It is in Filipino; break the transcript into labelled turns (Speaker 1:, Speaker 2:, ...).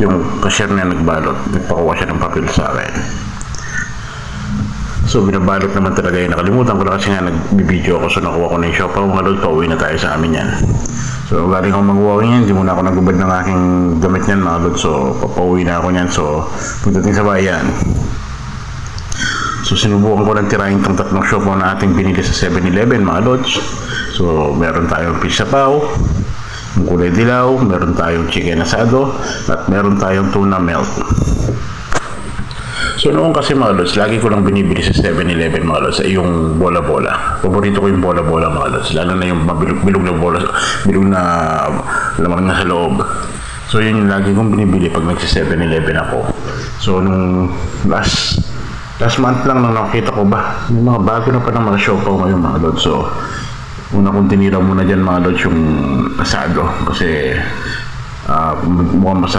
Speaker 1: yung cashier na nagbalot, nagpakuha siya ng papel sa akin. So binabalot naman talaga yun. Nakalimutan ko na kasi nga nagbibideo ako. So nakuha ko na yung siopaw mga lods. Pauwi na tayo sa amin yan. So galing akong mag-walking yan. Hindi muna ako nagubad ng aking damit yan mga lods. So papauwi na ako yan. So pagdating sa bayan, so sinubukan ko ng tirahin itong tatlong siopaw na ating binili sa 7-Eleven mga lods. So meron tayong pizza paw, yung kulay dilaw, meron tayong chicken asado, at meron tayong tuna melt. So noon kasi mga lods, lagi ko lang binibili sa 7-Eleven mga lods ay yung bola-bola. Paborito ko yung bola-bola mga lods, lalo na yung bilog na bola, bilog na lamang na sa loob. So yun yung lagi kong binibili pag nagsi 7-Eleven ako. So nung last month lang nung nakita ko ba, may mga bago na pa ng mga siopaw ngayon mga lods. So una kong tinira muna dyan mga lods yung asado kasi mukhang masarap